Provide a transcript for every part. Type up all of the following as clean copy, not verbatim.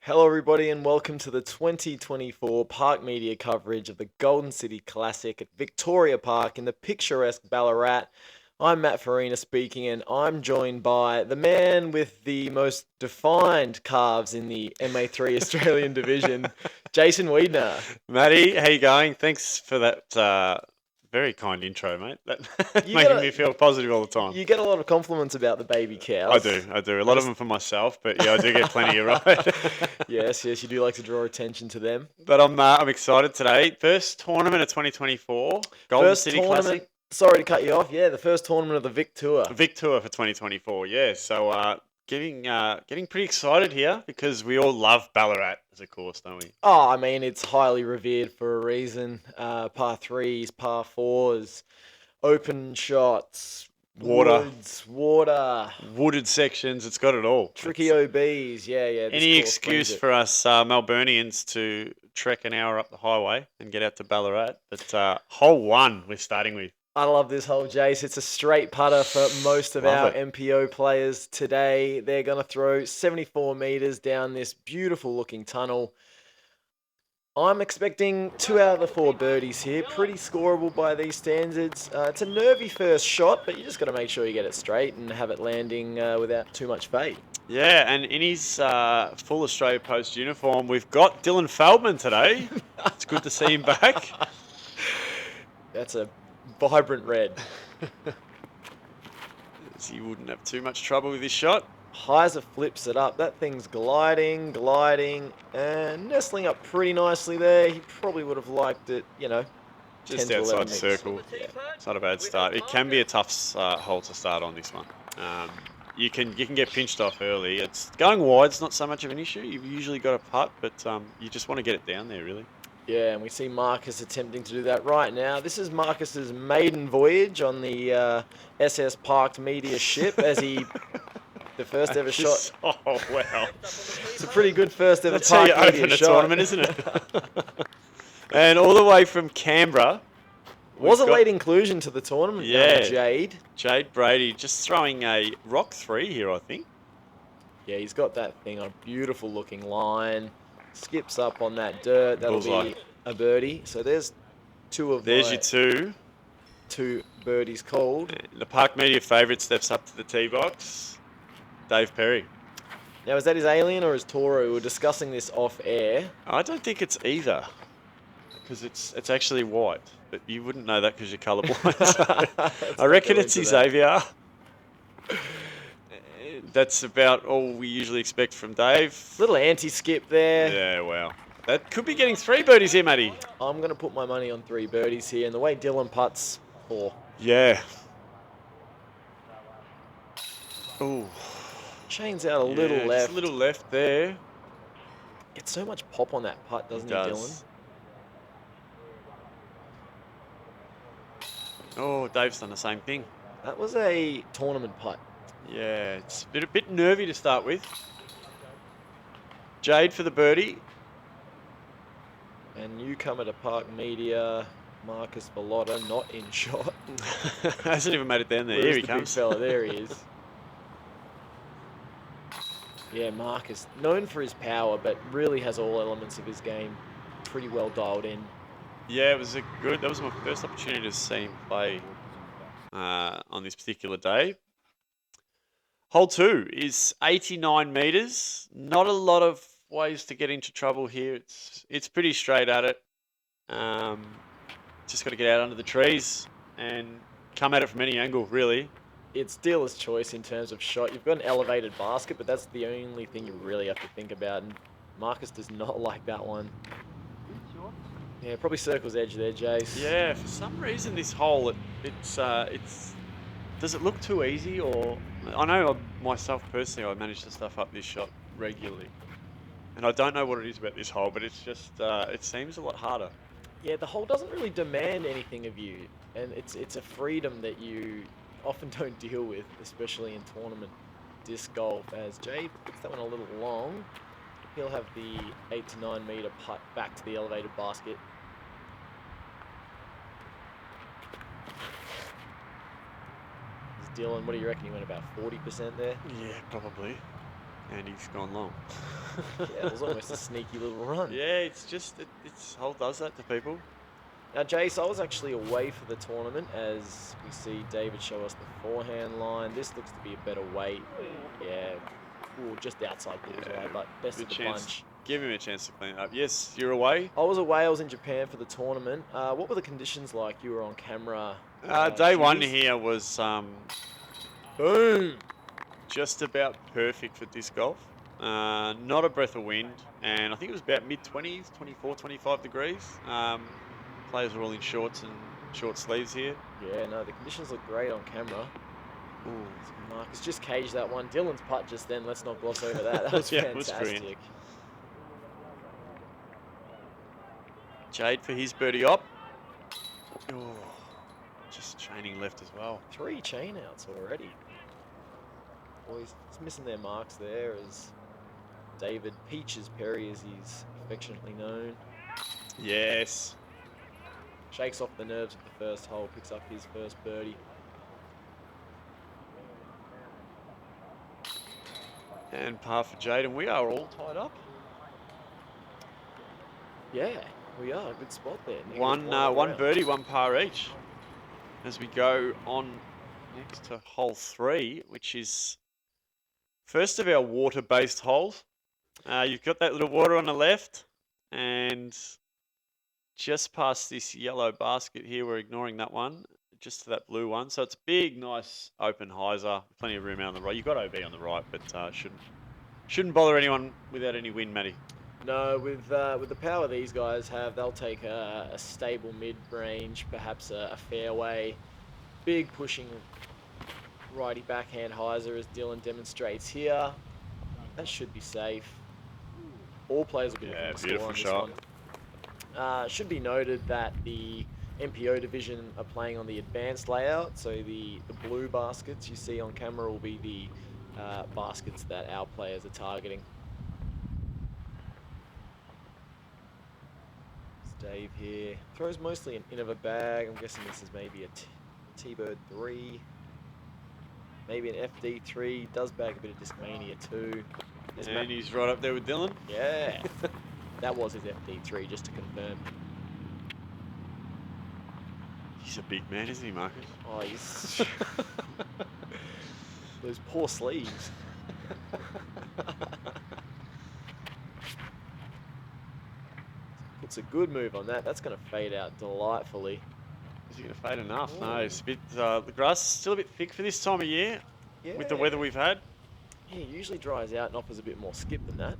Hello, everybody, and welcome to the 2024 Park Media coverage of the Golden City Classic at Victoria Park in the picturesque Ballarat. I'm Matt Farina speaking, and I'm joined by the man with the most defined calves in the MA3 Australian division, Jason Wiedner. Matty, how you going? Thanks for that very kind intro, mate. That's You making get a- me feel positive all the time. You get a lot of compliments about the baby cows. I do. A lot of them for myself, but yeah, I do get plenty, you're right. Yes, you do like to draw attention to them. But I'm excited today. First tournament of 2024, Golden First City tournament. Classic. Sorry to cut you off. Yeah, the first tournament of the Vic Tour. Vic Tour for 2024, yeah. So getting pretty excited here because we all love Ballarat as a course, don't we? Oh, I mean, it's highly revered for a reason. Par threes, par fours, open shots, Water. woods, water, Wooded sections, it's got it all. tricky OBs. Yeah. This Any course excuse brings it. for us Melburnians to trek an hour up the highway and get out to Ballarat. But hole one we're starting with. I love this hole, Jace. It's a straight putter for most of our Love it. MPO players today. They're going to throw 74 metres down this beautiful looking tunnel. I'm expecting 2 out of the 4 birdies here. Pretty scoreable by these standards. It's a nervy first shot, but you just got to make sure you get it straight and have it landing without too much fade. Yeah, and in his full Australia Post uniform, we've got Dylan Feldman today. It's good to see him back. That's a vibrant red. He wouldn't have too much trouble with his shot. Heiser flips it up. That thing's gliding, and nestling up pretty nicely there. He probably would have liked it, Just 10 to 11 outside meters. circle. It's not a bad start. It can be a tough hole to start on this one. You can get pinched off early. It's going wide's not so much of an issue. You've usually got a putt, but you just want to get it down there, really. Yeah, and we see Markus attempting to do that right now. This is Marcus's maiden voyage on the SS Park Media ship as he... The first ever shot. Oh, wow. It's a pretty good first ever That's how Park you Media open a shot. tournament, isn't it? And all the way from Canberra. Was a we've got- late inclusion to the tournament. Yeah. Jade. Jade Brady just throwing a rock 3 here, I think. Yeah, he's got that thing on a beautiful looking line. Skips up on that dirt. That'll Bullseye. be a birdie. So there's There's my your two. 2 birdies called. The Park Media favourite steps up to the tee box. Dave Perry. Now, is that his alien or his Toro? We were discussing this off air. I don't think it's either, because it's actually white, but you wouldn't know that because you're colourblind. So I reckon it's his Xavier. That's about all we usually expect from Dave. Little anti-skip there. Yeah, wow. That could be getting 3 birdies here, Matty. I'm going to put my money on 3 birdies here. And the way Dylan putts, 4. Yeah. Ooh. Chains out a little Just left. a little left there. Gets so much pop on that putt, doesn't he, Dylan? Does. Oh, Dave's done the same thing. That was a tournament putt. Yeah, it's a bit nervy to start with. Jade for the birdie. And newcomer to Park Media, Markus Villota, not in shot. Hasn't even made it down there. Where's Here he the comes. big fella? There he is. Yeah, Markus, known for his power, but really has all elements of his game pretty well dialed in. Yeah, it was that was my first opportunity to see him play on this particular day. Hole 2 is 89 metres. Not a lot of ways to get into trouble here. It's pretty straight at it. Just got to get out under the trees and come at it from any angle, really. It's dealer's choice in terms of shot. You've got an elevated basket, but that's the only thing you really have to think about. And Markus does not like that one. Yeah, probably circles edge there, Jace. Yeah, for some reason this hole, it's does it look too easy, or I know myself personally, I manage to stuff up this shot regularly, and I don't know what it is about this hole, but it's just it seems a lot harder. Yeah, the hole doesn't really demand anything of you, and it's a freedom that you often don't deal with, especially in tournament disc golf. As Jade puts that one a little long, he'll have the 8 to 9 meter putt back to the elevated basket. Dylan, what do you reckon? He went about 40% there? Yeah, probably. And he's gone long. Yeah, it was almost a sneaky little run. Yeah, it's just, it's hole does that to people. Now, Jace, I was actually away for the tournament as we see David show us the forehand line. This looks to be a better weight. Yeah, ooh, just outside bullseye, but best of the bunch. Give him a chance to clean it up. Yes, you're away. I was away. I was in Japan for the tournament. What were the conditions like? You were on camera. Day one Jimmy's? here was Boom. just about perfect for disc golf. Not a breath of wind, and I think it was about mid-20s, 24, 25 degrees. Players were all in shorts and short sleeves here. Yeah, no, the conditions look great on camera. Ooh. Markus just caged that one. Dylan's putt just then. Let's not gloss over that. That was Yeah, it was fantastic. brilliant. Jade for his birdie op. Oh, just chaining left as well. 3 chain outs already. Boys, just missing their marks there as David Peaches Perry, as he's affectionately known. Yes. Shakes off the nerves of the first hole, picks up his first birdie. And par for Jade, and we are all tied up. Yeah, we are. Good spot there. One birdie, 1 par each. As we go on next to hole 3, which is first of our water-based holes. You've got that little water on the left, and just past this yellow basket here, we're ignoring that one, just to that blue one. So it's a big, nice, open hyzer, plenty of room out on the right. You've got OB on the right, but shouldn't bother anyone without any wind, Matty. No, with the power these guys have, they'll take a stable mid-range, perhaps a fairway. Big pushing righty backhand hyzer as Dylan demonstrates here. That should be safe. All players will be looking to score on this one. Should be noted that the MPO division are playing on the advanced layout, so the blue baskets you see on camera will be the baskets that our players are targeting. Dave here throws mostly an in of a bag. I'm guessing this is maybe a T-Bird 3, maybe an FD3. Does bag a bit of Discmania too. And he's right up there with Dylan. Yeah, that was his FD3, just to confirm. He's a big man, isn't he, Markus? Oh, he's those poor sleeves. Puts a good move on that. That's going to fade out delightfully. Is he going to fade enough? No, it's a bit, the grass is still a bit thick for this time of year, with the weather we've had. Yeah, it usually dries out and offers a bit more skip than that.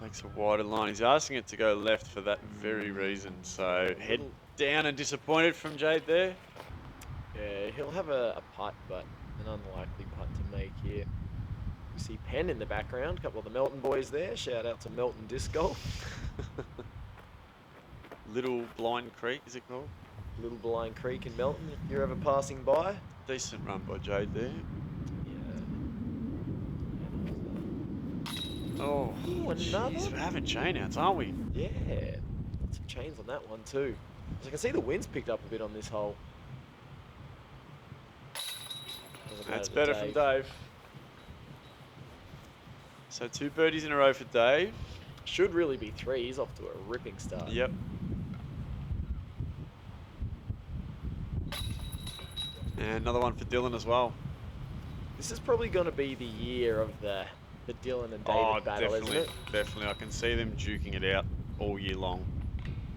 Takes a wider line. He's asking it to go left for that very reason. So head down and disappointed from Jade there. Yeah, he'll have a putt, but an unlikely putt to make here. We see Penn in the background, a couple of the Melton boys there. Shout out to Melton Disc Golf. Little Blind Creek, is it called? Little Blind Creek in Melton, if you're ever passing by. Decent run by Jade there. Yeah. Oh, another? We're having chain outs, aren't we? Yeah, some chains on that one too. As I can see the wind's picked up a bit on this hole. That's better from Dave. So 2 birdies in a row for Dave. Should really be 3. He's off to a ripping start. Yep. And another one for Dylan as well. This is probably going to be the year of the Dylan and David battle, definitely, isn't it? Definitely. I can see them duking it out all year long.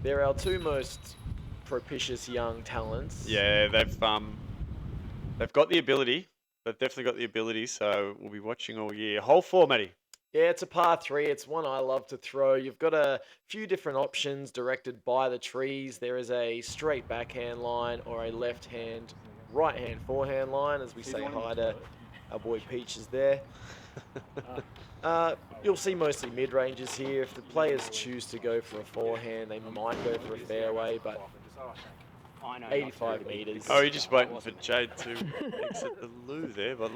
They're our 2 most propitious young talents. Yeah, they've got the ability. They've definitely got the ability, so we'll be watching all year. Hole 4, Matty. Yeah, it's a par 3. It's one I love to throw. You've got a few different options directed by the trees. There is a straight backhand line or a left-hand, right-hand forehand line, as we say hi to our boy Peaches there. You'll see mostly mid-ranges here. If the players choose to go for a forehand, they might go for a fairway, but 85 metres. Oh, you're just waiting for Jade to exit the loo there. But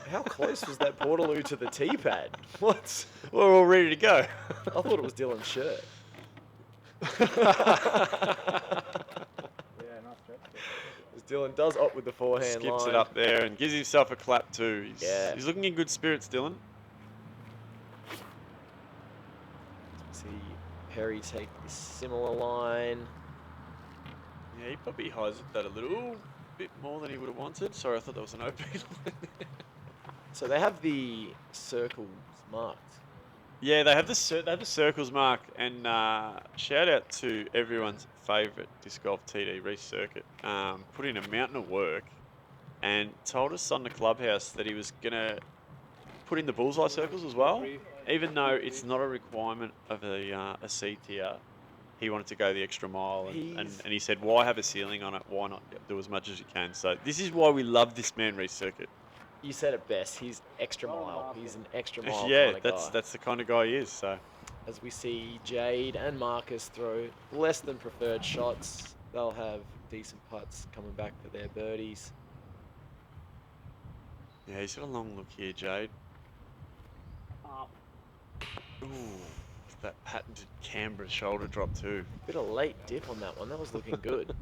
how close was that Portaloo to the tee pad? What? We're all ready to go. I thought it was Dylan's shirt. Dylan does opt with the forehand Skips line. it up there and gives himself a clap too. Yeah. He's looking in good spirits, Dylan. See Perry take a similar line. Yeah, he probably highs that a little bit more than he would have wanted. Sorry, I thought that was an OP line. So they have the circles marked. Yeah, they have the circles marked, and shout out to everyone's favourite disc golf TD, Reece Surkitt. Put in a mountain of work, and told us on the clubhouse that he was gonna put in the bullseye circles as well, even though it's not a requirement of a C tier. He wanted to go the extra mile, and he said, "Why have a ceiling on it? Why not do as much as you can?" So this is why we love this man, Reece Surkitt. You said it best. He's extra mile. He's an extra mile Yeah, kind of guy. that's the kind of guy he is. So As we see Jade and Markus throw less than preferred shots, they'll have decent putts coming back for their birdies. yeah, he's got a long look here, Jade. Ooh, that patented Canberra shoulder drop too. Bit of late dip on that one. That was looking good.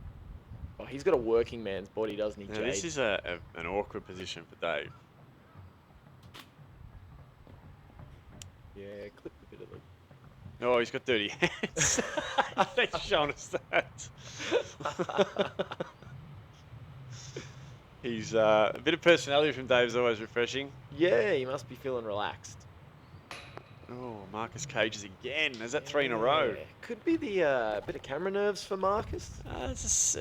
Oh, he's got a working man's body, doesn't he, Now, Jade? this is an awkward position for Dave. Yeah, clipped a bit of the... Oh, he's got dirty hands. Thanks for showing us that. He's a bit of personality from Dave's always refreshing. Yeah, he must be feeling relaxed. Oh, Marcus cages again. Is that 3 in a row? Yeah, could be the bit of camera nerves for Markus. It's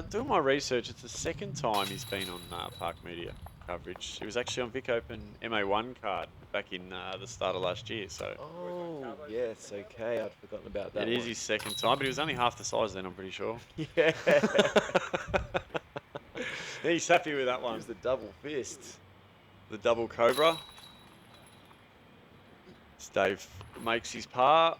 doing my research. It's the second time he's been on Park Media coverage. He was actually on Vic Open MA1 card back in the start of last year. So Oh, yes, okay. I'd forgotten about that. it is his second time, but he was only half the size then, I'm pretty sure. Yeah. He's happy with that one. Use the double fist. The double cobra. Dave makes his par.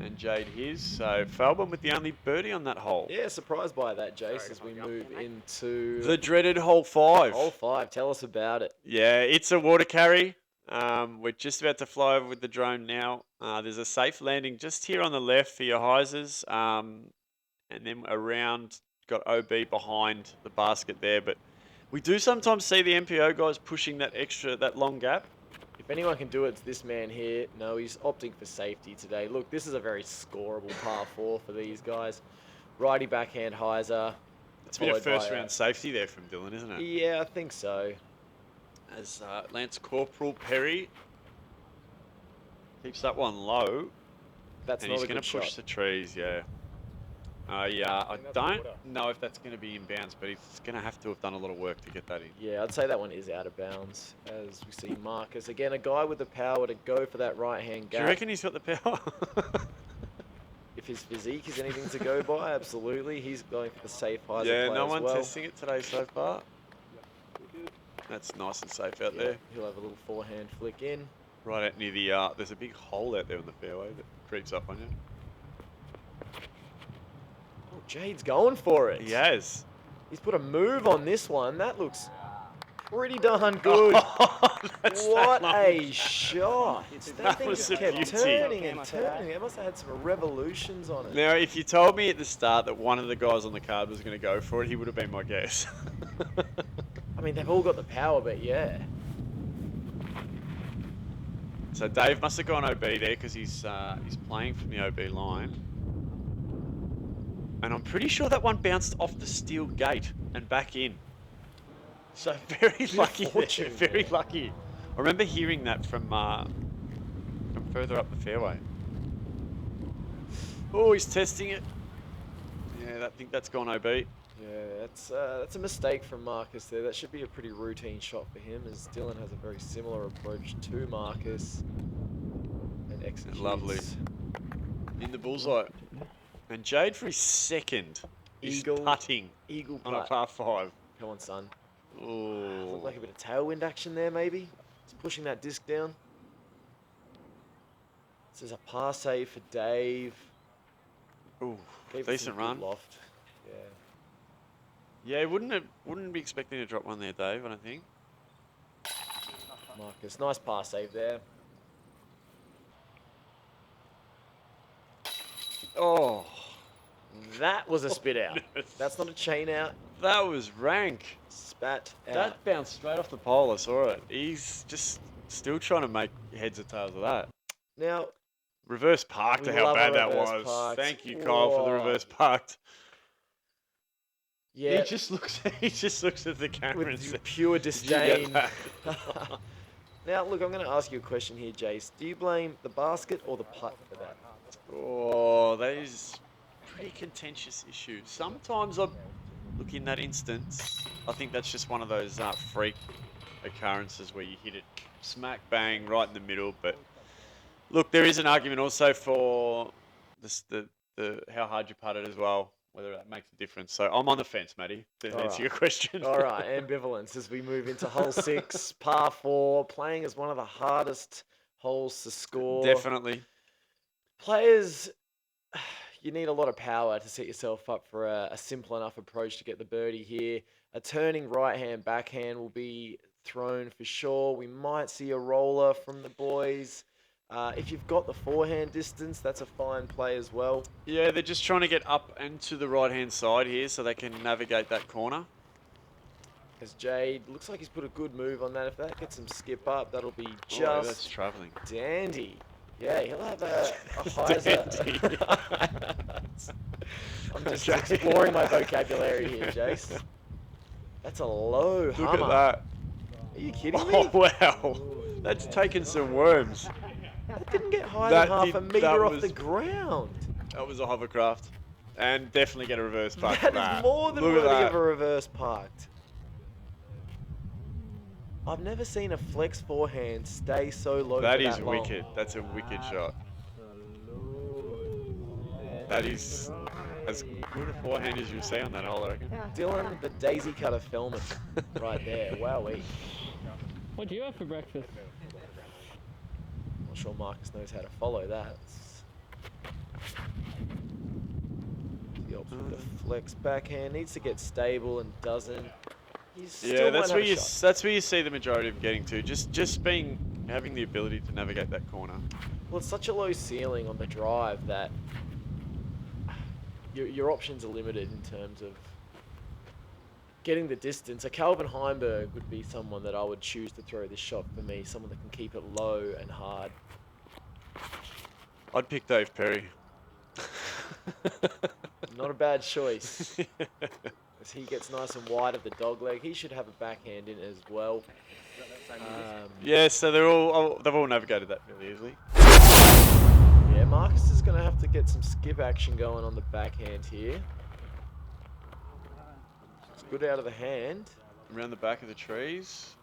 And Jade his. So Feldman with the only birdie on that hole. Yeah, surprised by that, Jace, as we move into The dreaded hole 5. hole 5. Tell us about it. Yeah, it's a water carry. We're just about to fly over with the drone now. There's a safe landing just here on the left for your hyzers. And then around, got OB behind the basket there. But we do sometimes see the MPO guys pushing that long gap. If anyone can do it, it's this man here. No, he's opting for safety today. Look, this is a very scoreable par 4 for these guys. Righty backhand hyzer. It's been a first round safety there from Dylan, isn't it? Yeah, I think so. As Lance Corporal Perry keeps that one low. That's and not he's a going good to push shot. the trees, yeah. I don't know if that's going to be in bounds, but he's going to have to have done a lot of work to get that in. Yeah, I'd say that one is out of bounds. As we see Markus. Again, a guy with the power to go for that right-hand Do gap. you reckon he's got the power? If his physique is anything to go by, absolutely. He's going for the safe hyzer Yeah, play no as one well. testing it today so far. That's nice and safe out there. He'll have a little forehand flick in. Right out near the, there's a big hole out there in the fairway that creeps up on you. Oh, Jade's going for it. He has. He's put a move on this one. That looks pretty darn good. What a shot. That thing was just a kept beauty. turning and turning. It must have had some revolutions on it. Now, if you told me at the start that one of the guys on the card was going to go for it, he would have been my guess. I mean, they've all got the power, but yeah. So Dave must have gone OB there because he's playing from the OB line. And I'm pretty sure that one bounced off the steel gate and back in. So very lucky there, very lucky. I remember hearing that from further up the fairway. Oh, he's testing it. Yeah, I think that's gone OB. Yeah, that's a mistake from Markus there. That should be a pretty routine shot for him, as Dylan has a very similar approach to Markus and executes. Lovely. In the bullseye. And Jade for his second is putting Eagle on putt. a par 5. Come on, son. Oh, Looked like a bit of tailwind action there, maybe. Just pushing that disc down. This is a par save for Dave. ooh, Gave it decent some good run. loft. Yeah. Yeah, wouldn't be expecting to drop one there, Dave. I don't think. Markus, nice par save there. Oh, That was a spit out. goodness. That's not a chain out. That was rank. Spat out. That bounced straight off the pole. I saw it. He's just still trying to make heads or tails of that. Now, Reverse parked we to how love a bad that reverse was. parked. Thank you, Kyle, for the Whoa. reverse parked. yeah, He just looks at the camera and with says, pure "Did you get disdain. that?" Now, look, I'm going to ask you a question here, Jace. Do you blame the basket or the putt for that? Oh, that is pretty contentious issue. Sometimes I look in that instance. I think that's just one of those freak occurrences where you hit it smack bang right in the middle. But look, there is an argument also for the how hard you putt it as well, whether that makes a difference. So I'm on the fence, Matty, to answer your question. All right, ambivalence as we move into hole 6, par 4, playing as one of the hardest holes to score. Definitely. Players, you need a lot of power to set yourself up for a simple enough approach to get the birdie here. A turning right-hand backhand will be thrown for sure. We might see a roller from the boys. If you've got the forehand distance, that's a fine play as well. Yeah, they're just trying to get up and to the right-hand side here so they can navigate that corner. As Jade, looks like he's put a good move on that. If that gets him skip up, that'll be Oh, just that's travelling. dandy. Yeah, he'll have a hyzer. I'm just exploring my vocabulary here, Jace. That's a low Look hummer. at that. Are you kidding Oh, me? wow. That's taken some worms. That didn't get higher That than half did- a that metre off was- the ground. That was a hovercraft. And definitely get a reverse park for That that. is more than Look at worthy that. of a reverse parked. I've never seen a flex forehand stay so low That for is that long. wicked. That's a wicked shot. That is as good a forehand as you'll see on that hole, I reckon. Dylan, the daisy cutter Feldman, right there. Wowee. What do you have for breakfast? Not sure Markus knows how to follow that. The option with the flex backhand needs to get stable and doesn't. He's still Yeah, might that's have where a you shot. that's where you see the majority of getting to. Just having the ability to navigate that corner. Well, it's such a low ceiling on the drive that your options are limited in terms of getting the distance. A Calvin Heimberg would be someone that I would choose to throw this shot for me, someone that can keep it low and hard. I'd pick Dave Perry. Not a bad choice. As he gets nice and wide of the dog leg, he should have a backhand in as well. Yeah, so they've all navigated that fairly easily. Yeah, Markus is going to have to get some skip action going on the backhand here. It's good out of the hand. Around the back of the trees.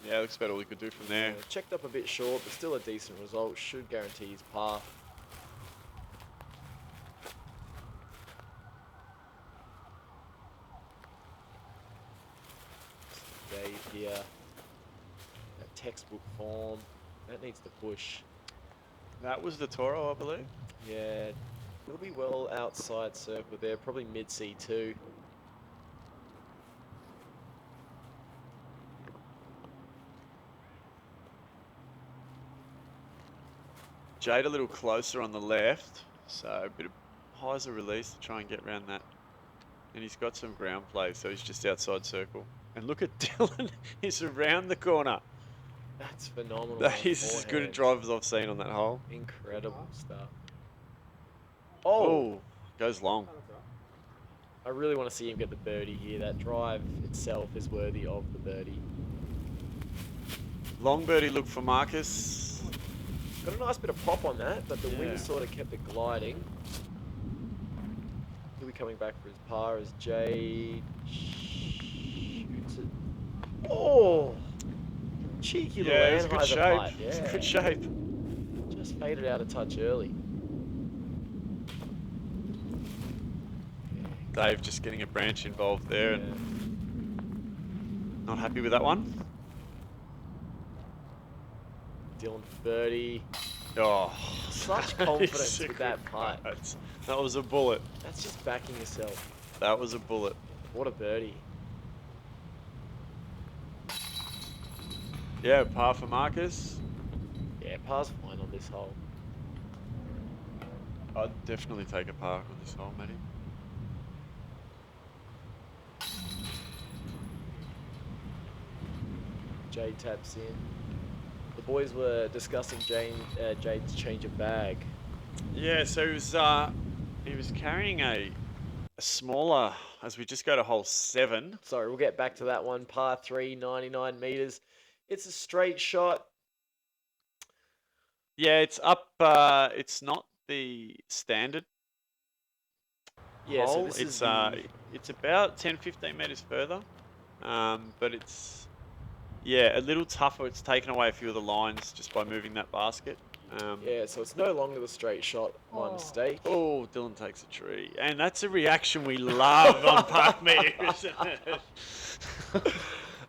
Yeah, looks about all he could do from there. Checked up a bit short, but still a decent result. Should guarantee his par. Dave here. That textbook form. That needs to push. That was the Toro, I believe. Yeah, it'll be well outside circle there. Probably mid C2. Jade a little closer on the left, so a bit of hyzer release to try and get around that. And he's got some ground play, so he's just outside circle. And look at Dylan, he's around the corner. That's phenomenal. That is as good a drive as I've seen on that hole. Incredible stuff. Oh, goes long. I really want to see him get the birdie here. That drive itself is worthy of the birdie. Long birdie look for Markus. Got a nice bit of pop on that, but the Yeah. wind sort of kept it gliding. He'll be coming back for his par as Jade shoots it. Oh! Cheeky little Yeah, it's good Anheuser shape. putt. It's Yeah. good shape. Just faded out a touch early. Dave just getting a branch involved there and not happy with that one. Dylan for birdie. Oh, Such that confidence is a with that good putt. That was a bullet. That's just backing yourself. That was a bullet. What a birdie. Yeah, par for Markus. Yeah, par's fine on this hole. I'd definitely take a park on this hole, Matty. Jade taps in. The boys were discussing Jade's change of bag. Yeah, so he was carrying a smaller, as we just go to hole 7. Sorry, we'll get back to that one. Par 3, 99 meters. It's a straight shot. Yeah, it's up. It's not the standard Yeah, so hole. this It's is the... it's about 10, 15 meters further. But it's a little tougher. It's taken away a few of the lines just by moving that basket. Yeah, so it's no longer the straight shot. My mistake. Oh, Dylan takes a tree, and that's a reaction we love on Park Media, isn't it?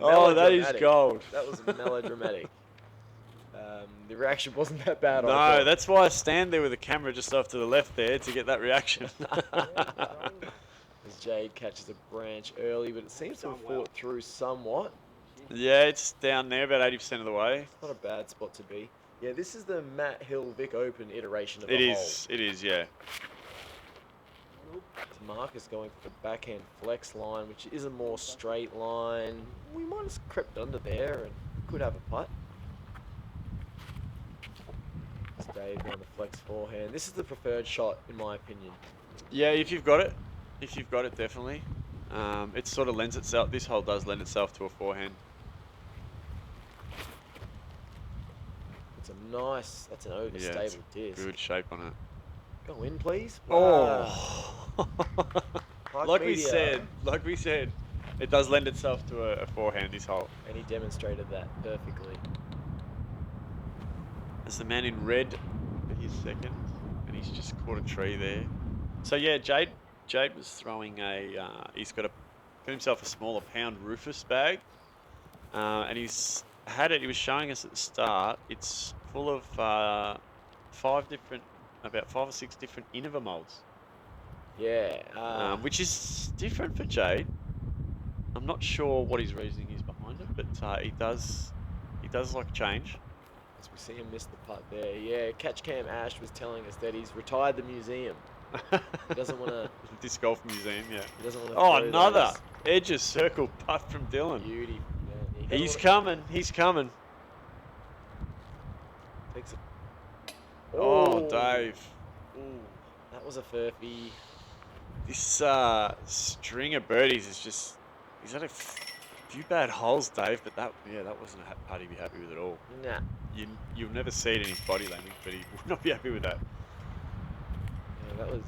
Oh, that is Melodramatic. gold. That was melodramatic. The reaction wasn't that bad. I No, thought. that's why I stand there with the camera just off to the left there to get that reaction. As Jade catches a branch early, but it seems to have fought through somewhat. Yeah, it's down there about 80% of the way. Not a bad spot to be. Yeah, this is the Matt Hill Vic Open iteration of It the is. It is. Yeah. hole. Markus going for the backhand flex line, which is a more straight line. We might have crept under there and could have a putt. It's Dave on the flex forehand. This is the preferred shot, in my opinion. Yeah, if you've got it. If you've got it, definitely. It sort of lends itself. This hole does lend itself to a forehand. It's a nice. That's an overstable disc. Good shape on it. Go in, please. Oh. Park like Media. we said, it does lend itself to a forehand, this hole. And he demonstrated that perfectly. There's the man in red for his second, and he's just caught a tree there. So yeah, Jade was throwing he's got himself a smaller pound Rufus bag, and he's had it. He was showing us at the start. It's full of about 5 or 6 different Innova molds. Yeah. Which is different for Jade. I'm not sure what his reasoning is behind it, but he does like change. As we see him miss the putt there. Yeah, Catch Cam Ash was telling us that he's retired the museum. He doesn't want to... Disc Golf Museum, yeah. He doesn't want to... Oh, another edge of circle putt from Dylan. Beauty. Yeah, He's coming. He's coming. Takes it. Oh, Dave. Ooh, that was a furphy. This string of birdies is just... He's had a few bad holes, Dave, but that wasn't a putt he'd be happy with at all. Nah. You'll never see it in his body language, but he would not be happy with that. Yeah, that was...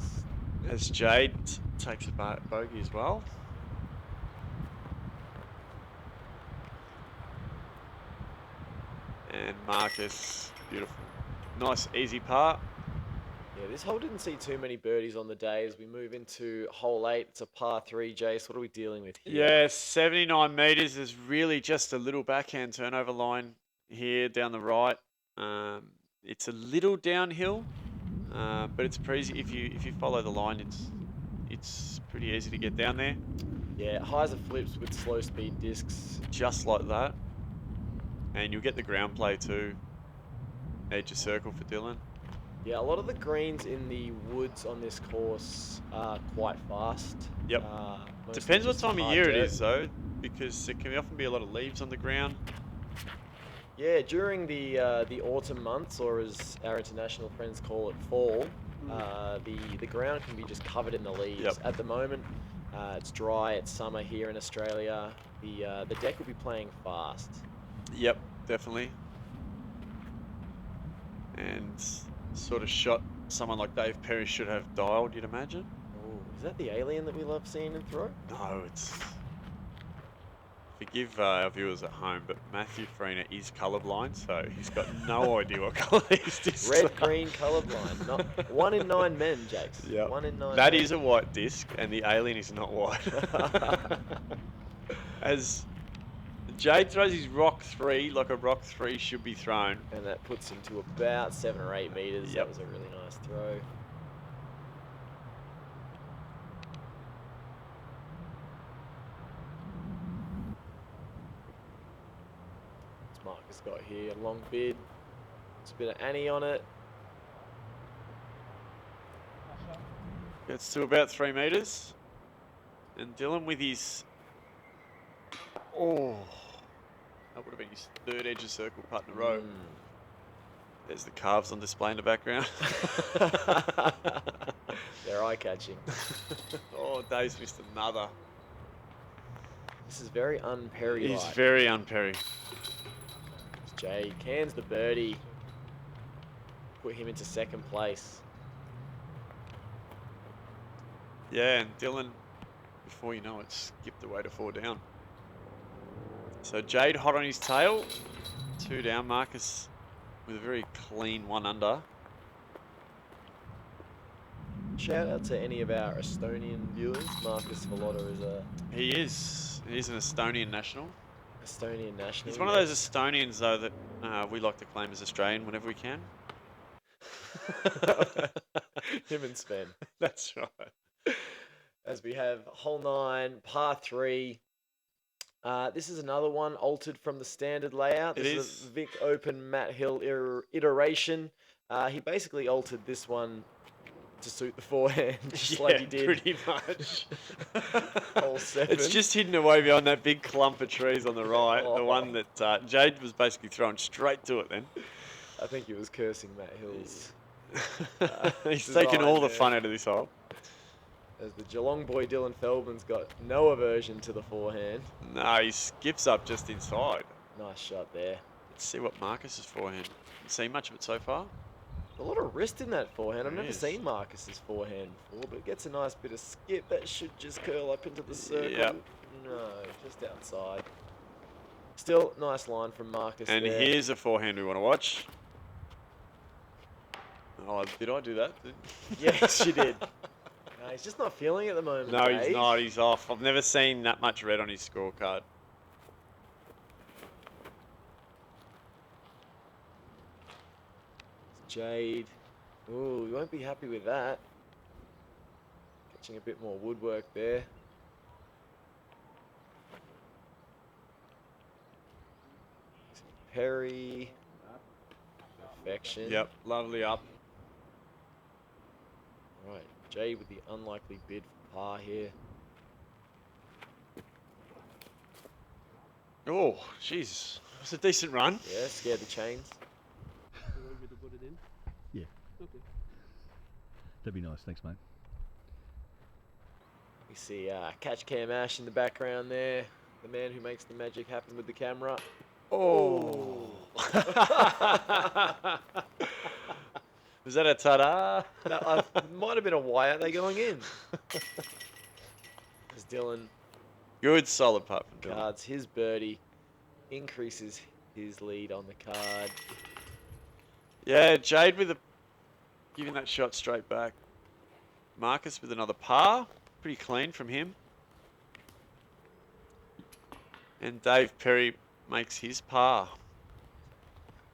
As Jade takes a bogey as well. And Markus, beautiful. Nice, easy par. Yeah, this hole didn't see too many birdies on the day. As we move into hole 8, it's a par 3, Jace. What are we dealing with here? Yeah, 79 meters is really just a little backhand turnover line here down the right. It's a little downhill, but it's pretty easy. If you follow the line, it's pretty easy to get down there. Yeah, hyzer flips with slow speed discs. Just like that. And you'll get the ground play too. Edge of circle for Dylan. Yeah, a lot of the greens in the woods on this course are quite fast. Yep. Mostly Depends what just time of hard year it dirt. is though, because there can often be a lot of leaves on the ground. Yeah, during the autumn months, or as our international friends call it, fall, the ground can be just covered in the leaves. Yep. At the moment, it's dry. It's summer here in Australia. The deck will be playing fast. Yep, definitely. And sort of shot someone like Dave Perry should have dialed, you'd imagine. Oh, is that the alien that we love seeing and throw? No, it's... Forgive our viewers at home, but Matthew Farina is colourblind, so he's got no idea what colour these discs Red, are. green, colourblind. Not 1 in 9 men, Jakes. Yep. 1 in 9 That men. is a white disc, and the alien is not white. As Jade throws his rock 3 like a rock 3 should be thrown. And that puts him to about 7 or 8 meters. Yep. That was a really nice throw. What's Markus got here? Long bid. It's a bit of Annie on it. Gets to about 3 metres. And Dylan with his... Oh, that would have been his third edge of circle putt in a row. There's the calves on display in the background. They're eye-catching. Oh, Dave's missed another. This is very un-Perry-like. He's very un-Perry. Jade cans the birdie. Put him into second place. Yeah, and Dylan, before you know it, skipped away to 4 down. So Jade hot on his tail. 2 down. Markus with a very clean 1 under. Shout out to any of our Estonian viewers. Markus Villota is a He is. He's an Estonian national. Estonian national. He's one of those Estonians, though, that we like to claim as Australian whenever we can. Him and Sven. That's right. As we have hole 9, par 3. This is another one altered from the standard layout. This is a Vic Open Matt Hill iteration. He basically altered this one to suit the forehand, just like he did. Pretty much. Hole 7. It's just hidden away behind that big clump of trees on the right. The one that Jade was basically throwing straight to it then. I think he was cursing Matt Hill's. He's taken all the fun out of this hole. As the Geelong boy Dylan Feldman's got no aversion to the forehand. No, he skips up just inside. Nice shot there. Let's see what Marcus's forehand. Haven't seen much of it so far. A lot of wrist in that forehand. I've There never is. seen Marcus's forehand before, but gets a nice bit of skip. That should just curl up into the circle. Yep. No, just outside. Still, nice line from Markus And there. here's a forehand we want to watch. Oh, did I do that? Yes, you did. No, he's just not feeling it at the moment. No, he's Dave. not. He's off. I've never seen that much red on his scorecard. Jade. Ooh, we won't be happy with that. Catching a bit more woodwork there. Perry. Perfection. Yep, lovely up. Right, Jade with the unlikely bid for par here. Oh, jeez. It's a decent run. Yeah, scared the chains. You want me to put it in? Yeah. Okay. That'd be nice. Thanks, mate. We see Catch Cam Ash in the background there. The man who makes the magic happen with the camera. Oh. Was that a ta-da? No, might have been a why aren't they going in? As Dylan Good solid putt from Dylan. cards his birdie, increases his lead on the card. Yeah, Jade with giving that shot straight back. Markus with another par. Pretty clean from him. And Dave Perry makes his par.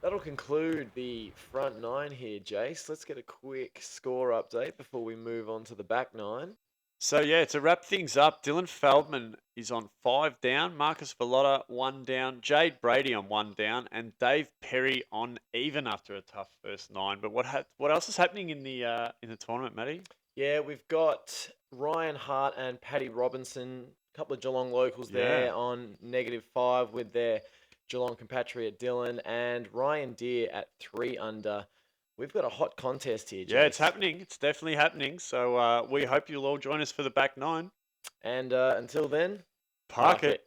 That'll conclude the front 9 here, Jace. Let's get a quick score update before we move on to the back 9. So yeah, to wrap things up, Dylan Feldman is on 5 down, Markus Villota 1 down, Jade Brady on 1 down, and Dave Perry on even after a tough first 9. But what else is happening in the tournament, Matty? Yeah, we've got Ryan Hart and Paddy Robinson, a couple of Geelong locals there on -5 with their Geelong compatriot Dylan, and Ryan Deere at 3 under. We've got a hot contest here, Jace. Yeah, it's happening. It's definitely happening. So we hope you'll all join us for the back 9. And until then, Park it.